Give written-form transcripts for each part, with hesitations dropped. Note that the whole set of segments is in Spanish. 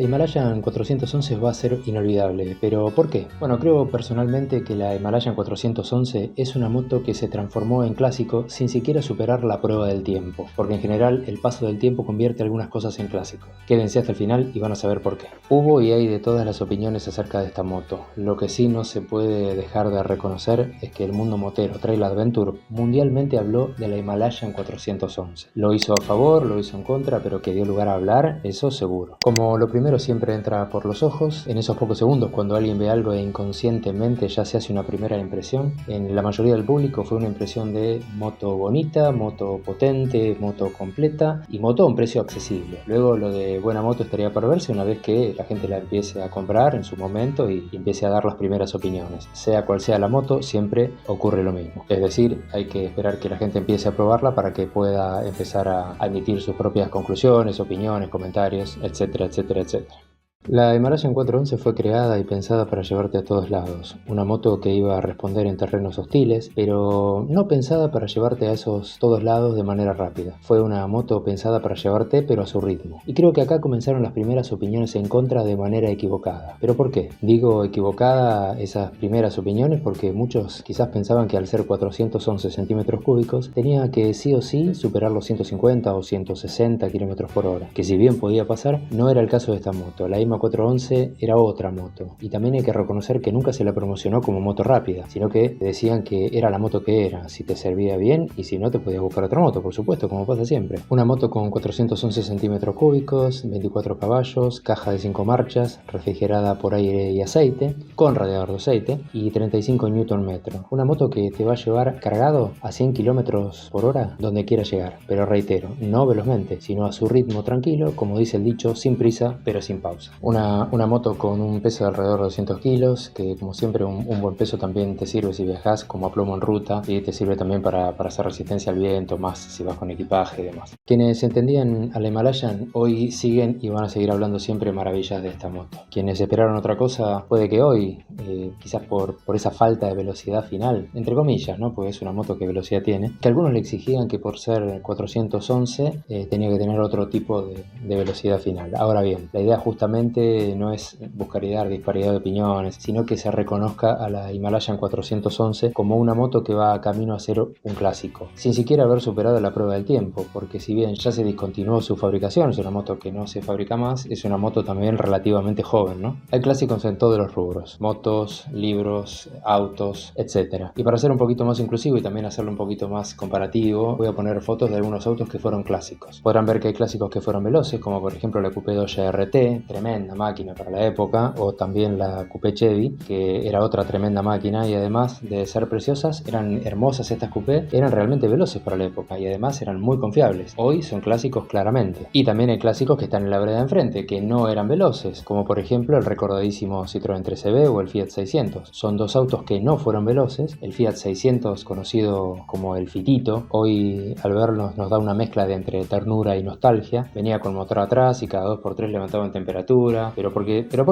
Himalayan 411 va a ser inolvidable, pero ¿por qué? Bueno, creo personalmente que la Himalayan 411 es una moto que se transformó en clásico sin siquiera superar la prueba del tiempo, porque en general el paso del tiempo convierte algunas cosas en clásico. Quédense hasta el final y van a saber por qué. Hubo y hay de todas las opiniones acerca de esta moto. Lo que sí no se puede dejar de reconocer es que el mundo motero Trail Adventure mundialmente habló de la Himalayan 411. Lo hizo a favor, lo hizo en contra, pero que dio lugar a hablar, eso seguro. Como lo primero siempre entra por los ojos, en esos pocos segundos cuando alguien ve algo e inconscientemente ya se hace una primera impresión, en la mayoría del público fue una impresión de moto bonita, moto potente, moto completa y moto a un precio accesible. Luego lo de buena moto estaría por verse una vez que la gente la empiece a comprar en su momento y empiece a dar las primeras opiniones. Sea cual sea la moto, siempre ocurre lo mismo. Es decir, hay que esperar que la gente empiece a probarla para que pueda empezar a emitir sus propias conclusiones, opiniones, comentarios, etcétera, etcétera, etcétera. La Himalayan 411 fue creada y pensada para llevarte a todos lados, una moto que iba a responder en terrenos hostiles, pero no pensada para llevarte a esos todos lados de manera rápida. Fue una moto pensada para llevarte pero a su ritmo. Y creo que acá comenzaron las primeras opiniones en contra de manera equivocada. ¿Pero por qué? Digo equivocada esas primeras opiniones porque muchos quizás pensaban que al ser 411 centímetros cúbicos tenía que sí o sí superar los 150 o 160 kilómetros por hora, que si bien podía pasar, no era el caso de esta moto. La 411 era otra moto y también hay que reconocer que nunca se la promocionó como moto rápida, sino que decían que era la moto que era, si te servía bien y si no te podías buscar otra moto, por supuesto, como pasa siempre. Una moto con 411 centímetros cúbicos, 24 caballos, caja de 5 marchas, refrigerada por aire y aceite, con radiador de aceite y 35 Nm. Una moto que te va a llevar cargado a 100 km por hora donde quiera llegar, pero reitero, no velozmente, sino a su ritmo tranquilo, como dice el dicho, sin prisa pero sin pausa. Una moto con un peso de alrededor de 200 kilos, que como siempre un buen peso también te sirve si viajas como a plomo en ruta y te sirve también para hacer resistencia al viento, más si vas con equipaje y demás. Quienes entendían a la Himalayan hoy siguen y van a seguir hablando siempre maravillas de esta moto. Quienes esperaron otra cosa puede que hoy, quizás por esa falta de velocidad final, entre comillas, ¿no? Porque es una moto que velocidad tiene, que algunos le exigían que por ser 411 tenía que tener otro tipo de velocidad final. Ahora bien, la idea justamente no es buscar y dar disparidad de opiniones, sino que se reconozca a la Himalayan 411 como una moto que va camino a ser un clásico, sin siquiera haber superado la prueba del tiempo, porque si bien ya se discontinuó su fabricación, es una moto que no se fabrica más, es una moto también relativamente joven, ¿no? Hay clásicos en todos los rubros, motos, libros, autos, etc. Y para ser un poquito más inclusivo y también hacerlo un poquito más comparativo, voy a poner fotos de algunos autos que fueron clásicos. Podrán ver que hay clásicos que fueron veloces, como por ejemplo la Coupé Dodge RT, tremenda máquina para la época, o también la Coupé Chevy, que era otra tremenda máquina y además de ser preciosas, eran hermosas estas Coupé, eran realmente veloces para la época y además eran muy confiables. Hoy son clásicos claramente. Y también hay clásicos que están en la vereda de enfrente, que no eran veloces, como por ejemplo el recordadísimo Citroën 3CV o el Fiat 600. Son dos autos que no fueron veloces. El Fiat 600, conocido como el Fitito, hoy al verlos nos da una mezcla de entre ternura y nostalgia. Venía con motor atrás y cada 2x3 levantaba en temperatura, pero ¿por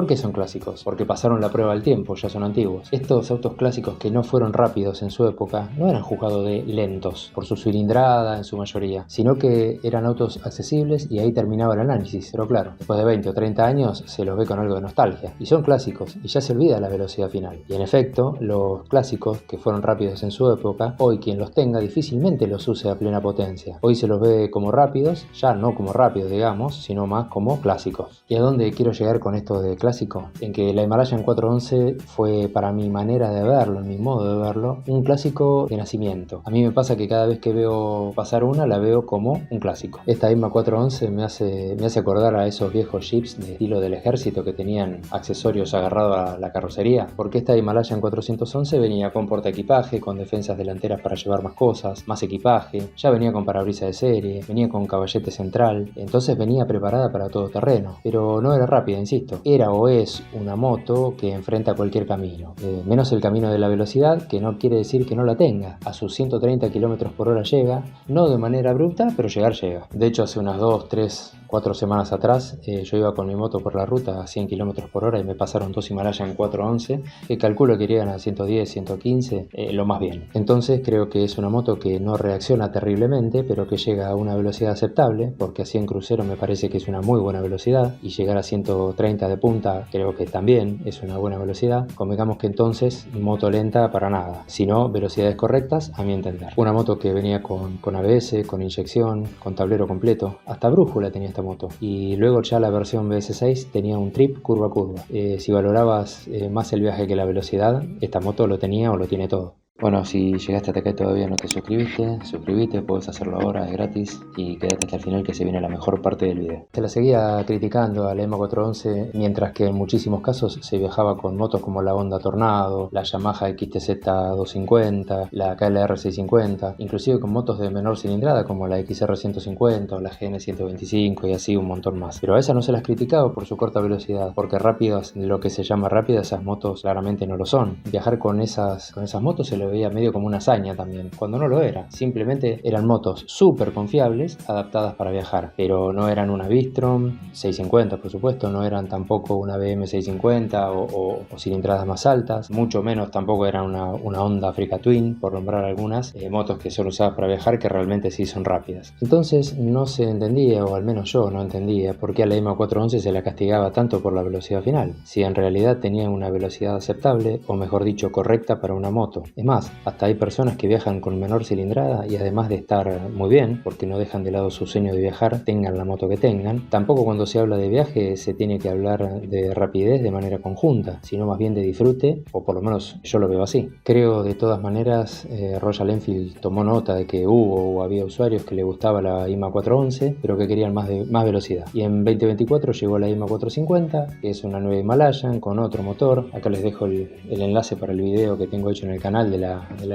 qué son clásicos? Porque pasaron la prueba del tiempo, ya son antiguos. Estos autos clásicos que no fueron rápidos en su época no eran juzgados de lentos por su cilindrada en su mayoría, sino que eran autos accesibles y ahí terminaba el análisis. Pero claro, después de 20 o 30 años se los ve con algo de nostalgia y son clásicos y ya se olvida la velocidad final. Y en efecto, los clásicos que fueron rápidos en su época, hoy quien los tenga difícilmente los use a plena potencia. Hoy se los ve como rápidos, ya no como rápidos digamos, sino más como clásicos. ¿Y a dónde quiero llegar con esto de clásico? En que la Himalayan 411 fue, para mi manera de verlo, en mi modo de verlo, un clásico de nacimiento. A mí me pasa que cada vez que veo pasar una, la veo como un clásico. Esta Hima 411 me hace acordar a esos viejos jeeps de estilo del ejército que tenían accesorios agarrados a la carrocería, porque esta Himalayan 411 venía con portaequipaje, con defensas delanteras para llevar más cosas, más equipaje, ya venía con parabrisas de serie, venía con caballete central, entonces venía preparada para todo terreno, pero no era rápida, insisto. Era o es una moto que enfrenta cualquier camino, menos el camino de la velocidad, que no quiere decir que no la tenga. A sus 130 km por hora llega, no de manera abrupta, pero llegar llega. De hecho, hace unas 2, 3 4 semanas atrás yo iba con mi moto por la ruta a 100 km por hora y me pasaron dos Himalayan 411 que calculo que irían a 110, 115, lo más bien. Entonces creo que es una moto que no reacciona terriblemente, pero que llega a una velocidad aceptable, porque así en crucero me parece que es una muy buena velocidad, y llegar a 130 de punta creo que también es una buena velocidad. Convengamos que entonces moto lenta para nada, sino velocidades correctas a mi entender. Una moto que venía con ABS, con inyección, con tablero completo, hasta brújula tenía esta moto, y luego ya la versión BS6 tenía un trip curva a curva. Si valorabas más el viaje que la velocidad, esta moto lo tenía o lo tiene todo. Bueno, si llegaste hasta acá y todavía no te suscribite, puedes hacerlo ahora, es gratis, y quédate hasta el final que se viene la mejor parte del video. Se la seguía criticando a la EMA 411, mientras que en muchísimos casos se viajaba con motos como la Honda Tornado, la Yamaha XTZ 250, la KLR 650, inclusive con motos de menor cilindrada como la XR 150 o la GN 125 y así un montón más. Pero a esas no se las criticaba por su corta velocidad, porque rápidas, lo que se llama rápidas, esas motos claramente no lo son. Viajar con esas motos se lo veía medio como una hazaña también, cuando no lo era. Simplemente eran motos súper confiables, adaptadas para viajar, pero no eran una Bistrom 650, por supuesto, no eran tampoco una BM 650 o cilindradas más altas, mucho menos tampoco eran una Honda Africa Twin, por nombrar algunas motos que son usadas para viajar que realmente sí son rápidas. Entonces no se entendía, o al menos yo no entendía, por qué a la EMA 411 se la castigaba tanto por la velocidad final, si en realidad tenía una velocidad aceptable, o mejor dicho, correcta para una moto. Es más, hasta hay personas que viajan con menor cilindrada y además de estar muy bien, porque no dejan de lado su sueño de viajar, tengan la moto que tengan. Tampoco cuando se habla de viaje se tiene que hablar de rapidez de manera conjunta, sino más bien de disfrute, o por lo menos yo lo veo así. Creo de todas maneras Royal Enfield tomó nota de que hubo o había usuarios que le gustaba la IMA 411, pero que querían más velocidad. Y en 2024 llegó la IMA 450, que es una nueva Himalayan con otro motor. Acá les dejo el enlace para el video que tengo hecho en el canal de la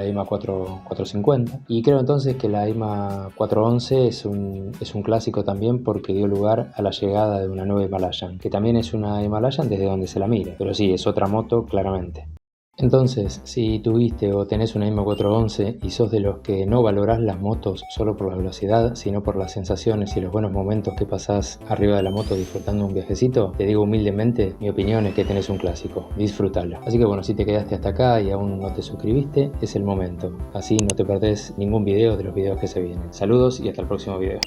IMA 450, y creo entonces que la IMA 411 es un clásico también porque dio lugar a la llegada de una nueva Himalayan, que también es una Himalayan desde donde se la mire, pero sí, es otra moto claramente. Entonces, si tuviste o tenés una IMA 411 y sos de los que no valorás las motos solo por la velocidad, sino por las sensaciones y los buenos momentos que pasás arriba de la moto disfrutando un viajecito, te digo humildemente, mi opinión es que tenés un clásico, disfrútalo. Así que bueno, si te quedaste hasta acá y aún no te suscribiste, es el momento. Así no te perdés ningún video de los videos que se vienen. Saludos y hasta el próximo video.